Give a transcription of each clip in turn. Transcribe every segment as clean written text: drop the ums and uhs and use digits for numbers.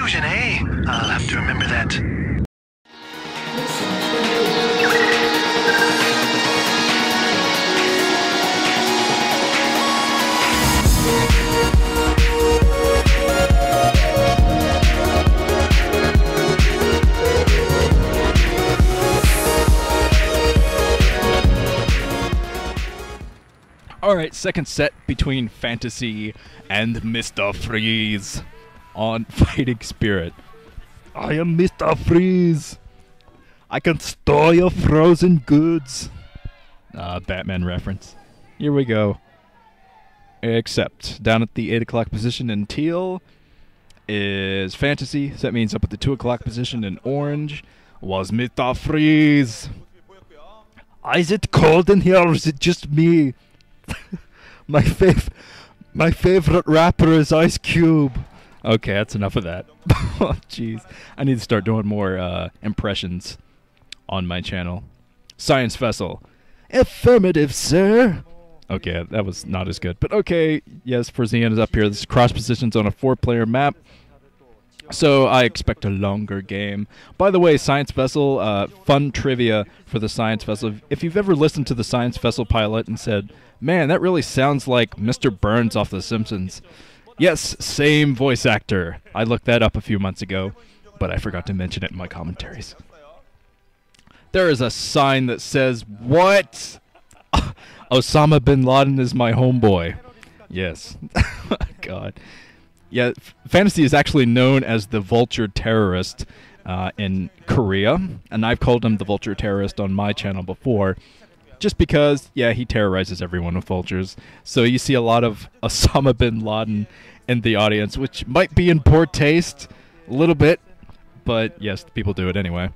Fusion, eh? I'll have to remember that. Alright, second set between Fantasy and Mr. Freeze on Fighting Spirit. I am Mr. Freeze. I can store your frozen goods. Batman reference. Here we go. Except, down at the 8 o'clock position in teal is Fantasy. So that means up at the 2 o'clock position in orange was Mr. Freeze. Is it cold in here or is it just me? My favorite rapper is Ice Cube. Okay, that's enough of that. Oh, jeez. I need to start doing more impressions on my channel. Science Vessel. Affirmative, sir. Okay, that was not as good. But okay, yes, Frozean is up here. This is cross positions on a 4-player map. So I expect a longer game. By the way, Science Vessel, fun trivia for the Science Vessel. If you've ever listened to the Science Vessel pilot and said, man, that really sounds like Mr. Burns off The Simpsons. Yes, same voice actor. I looked that up a few months ago, but I forgot to mention it in my commentaries. There is a sign that says, what? Osama bin Laden is my homeboy. Yes. God. Yeah, Fantasy is actually known as the Vulture Terrorist in Korea, and I've called him the Vulture Terrorist on my channel before, just because, yeah, he terrorizes everyone with vultures. So you see a lot of Osama bin Laden in the audience, which might be in poor taste, a little bit, but yes, people do it anyway.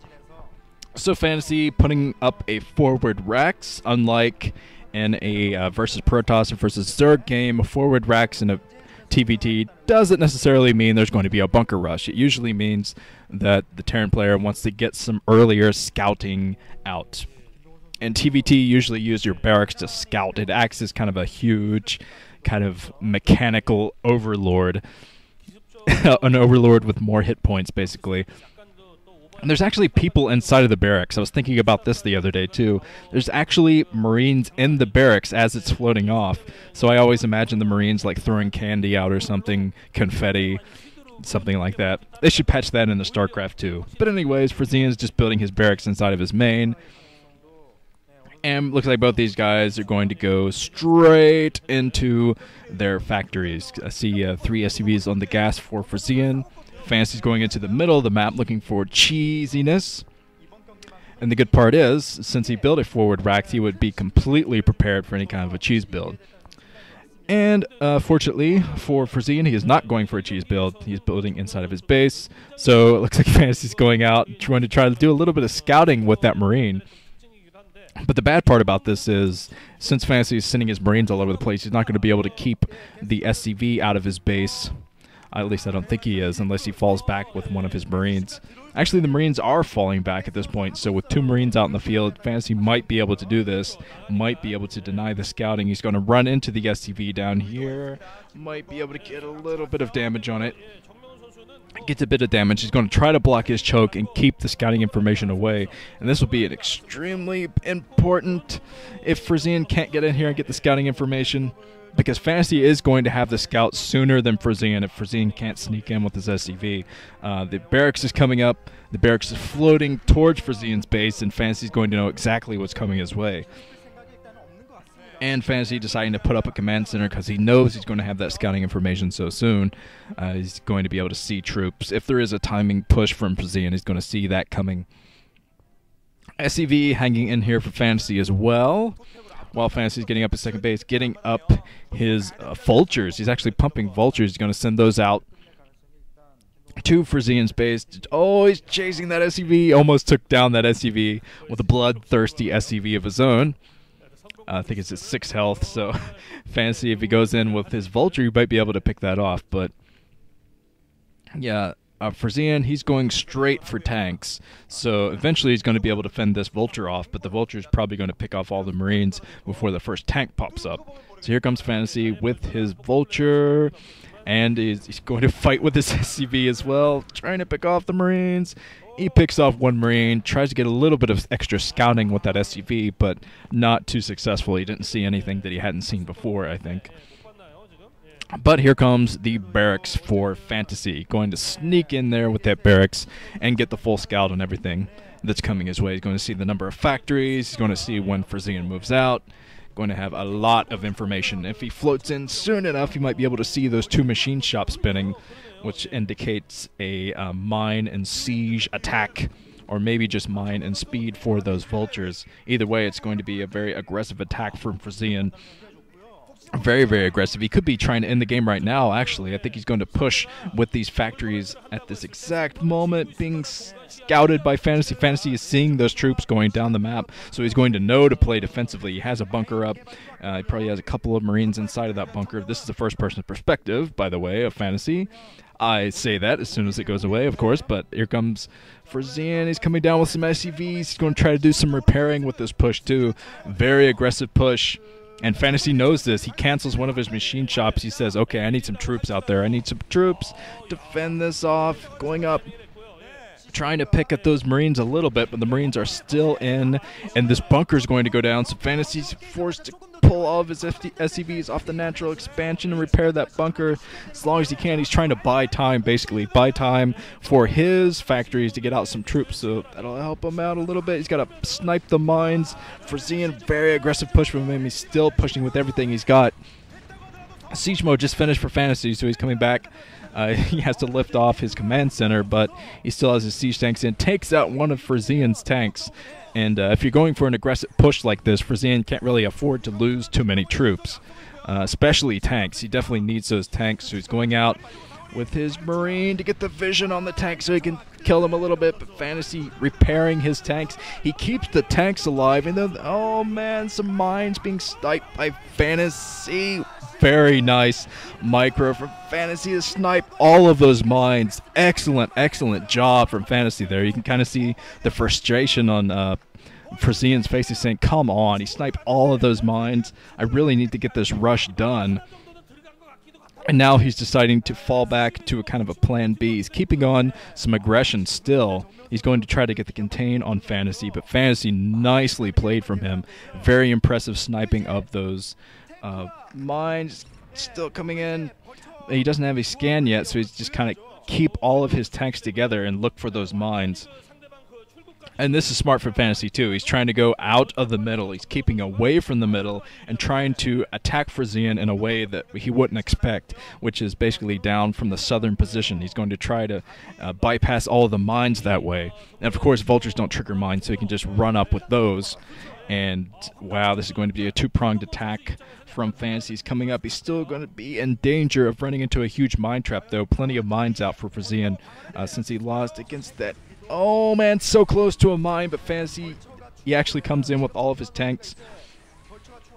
So Fantasy putting up a forward Rex, unlike in a versus Protoss versus Zerg game, forward Rex in a TVT doesn't necessarily mean there's going to be a bunker rush. It usually means that the Terran player wants to get some earlier scouting out. And TVT usually use your barracks to scout. It acts as kind of a huge, kind of mechanical overlord. An overlord with more hit points, basically. And there's actually people inside of the barracks. I was thinking about this the other day, too. There's actually Marines in the barracks as it's floating off. So I always imagine the Marines, like, throwing candy out or something, confetti, something like that. They should patch that into StarCraft, too. But anyways, Frozean's just building his barracks inside of his main. And looks like both these guys are going to go straight into their factories. I see 3 SCVs on the gas for Frozean. Fantasy's going into the middle of the map looking for cheesiness. And the good part is, since he built a forward rack, he would be completely prepared for any kind of a cheese build. And fortunately for Frozean, he is not going for a cheese build. He's building inside of his base. So it looks like Fantasy's going out, trying to do a little bit of scouting with that Marine. But the bad part about this is, since Fantasy is sending his Marines all over the place, he's not going to be able to keep the SCV out of his base. At least I don't think he is, unless he falls back with one of his Marines. Actually, the Marines are falling back at this point, so with 2 Marines out in the field, Fantasy might be able to do this, might be able to deny the scouting. He's going to run into the SCV down here, might be able to get a little bit of damage on it. Gets a bit of damage. He's going to try to block his choke and keep the scouting information away. And this will be an extremely important if Frozean can't get in here and get the scouting information, because Fantasy is going to have the scout sooner than Frozean if Frozean can't sneak in with his SCV. The barracks is coming up. The barracks is floating towards Frozean's base, and Fantasy's going to know exactly what's coming his way. And Fantasy deciding to put up a command center because he knows he's going to have that scouting information so soon. He's going to be able to see troops. If there is a timing push from Frozean, he's going to see that coming. SCV hanging in here for Fantasy as well. While Fantasy's getting up his second base, getting up his vultures. He's actually pumping vultures. He's going to send those out to Frozean's base. Oh, he's chasing that SCV. Almost took down that SCV with a bloodthirsty SCV of his own. I think it's at 6 health, so Fantasy, if he goes in with his Vulture, he might be able to pick that off. But, yeah, Frozean, he's going straight for tanks. So eventually he's going to be able to fend this Vulture off, but the Vulture is probably going to pick off all the Marines before the first tank pops up. So here comes Fantasy with his Vulture. And he's going to fight with his SCV as well, trying to pick off the Marines. He picks off one Marine, tries to get a little bit of extra scouting with that SCV, but not too successful. He didn't see anything that he hadn't seen before, I think. But here comes the barracks for Fantasy, going to sneak in there with that barracks and get the full scout on everything that's coming his way. He's going to see the number of factories, he's going to see when Frozean moves out, going to have a lot of information. If he floats in soon enough, he might be able to see those 2 machine shops spinning, which indicates a mine and siege attack, or maybe just mine and speed for those vultures. Either way, it's going to be a very aggressive attack from Frozean. Very, very aggressive. He could be trying to end the game right now, actually. I think he's going to push with these factories at this exact moment, being scouted by Fantasy. Fantasy is seeing those troops going down the map, so he's going to know to play defensively. He has a bunker up. He probably has a couple of Marines inside of that bunker. This is the first-person perspective, by the way, of Fantasy. I say that as soon as it goes away, of course, but here comes Frozean. He's coming down with some SCVs. He's going to try to do some repairing with this push, too. Very aggressive push. And Fantasy knows this. He cancels one of his machine shops. He says, okay, I need some troops out there. I need some troops to fend this off. Going up, trying to pick at those Marines a little bit, but the Marines are still in, and this bunker is going to go down. So Fantasy's forced to pull all of his SCVs off the natural expansion and repair that bunker as long as he can. He's trying to buy time, basically. Buy time for his factories to get out some troops, so that'll help him out a little bit. He's got to snipe the mines. Frozean, very aggressive push from him. He's still pushing with everything he's got. Siege mode just finished for Fantasy, so he's coming back. He has to lift off his command center, but he still has his siege tanks in. Takes out one of Frozean's tanks. And if you're going for an aggressive push like this, Frozean can't really afford to lose too many troops, especially tanks. He definitely needs those tanks, so he's going out with his Marine to get the vision on the tank so he can kill them a little bit. But Fantasy repairing his tanks. He keeps the tanks alive, and then, oh man, some mines being sniped by Fantasy. Very nice micro from Fantasy to snipe all of those mines. Excellent, excellent job from Fantasy there. You can kind of see the frustration on Frozean's face. He's saying, come on, he sniped all of those mines. I really need to get this rush done. And now he's deciding to fall back to a kind of a plan B. He's keeping on some aggression still. He's going to try to get the contain on Fantasy, but Fantasy nicely played from him. Very impressive sniping of those mines. Still coming in. He doesn't have a scan yet, so he's just kind of keep all of his tanks together and look for those mines. And this is smart for Fantasy too. He's trying to go out of the middle. He's keeping away from the middle and trying to attack Frozean in a way that he wouldn't expect, which is basically down from the southern position. He's going to try to bypass all of the mines that way. And of course, vultures don't trigger mines, so he can just run up with those. And wow, this is going to be a two-pronged attack from Fantasy. He's coming up. He's still going to be in danger of running into a huge mine trap, though. Plenty of mines out for Frozean since he lost against that. Oh, man, so close to a mine, but Fantasy, he actually comes in with all of his tanks.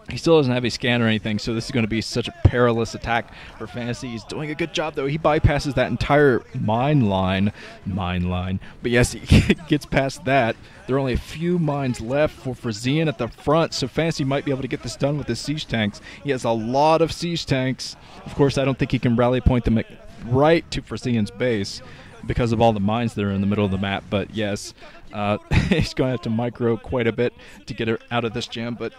He still doesn't have a scan or anything, so this is going to be such a perilous attack for Fantasy. He's doing a good job, though. He bypasses that entire mine line. But yes, he gets past that. There are only a few mines left for Frozean at the front, so Fantasy might be able to get this done with his siege tanks. He has a lot of siege tanks. Of course, I don't think he can rally point them right to Frozean's base because of all the mines that are in the middle of the map. But yes, he's going to have to micro quite a bit to get her out of this jam. But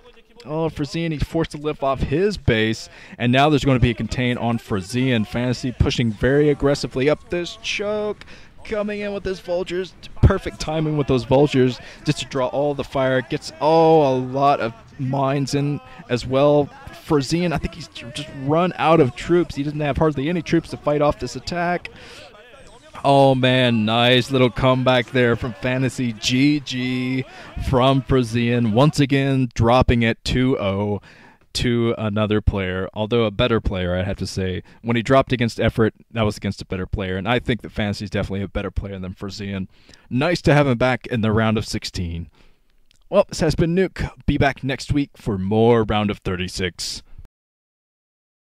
oh, Frozean, he's forced to lift off his base, and now there's going to be a contain on Frozean. Fantasy pushing very aggressively up this choke, coming in with his vultures. Perfect timing with those vultures just to draw all the fire. Gets, a lot of mines in as well. Frozean, I think he's just run out of troops. He doesn't have hardly any troops to fight off this attack. Oh man, nice little comeback there from Fantasy. GG from Frozean. Once again, dropping it 2-0 to another player. Although a better player, I have to say. When he dropped against Effort, that was against a better player. And I think that Fantasy is definitely a better player than Frozean. Nice to have him back in the round of 16. Well, this has been Nuke. Be back next week for more round of 36.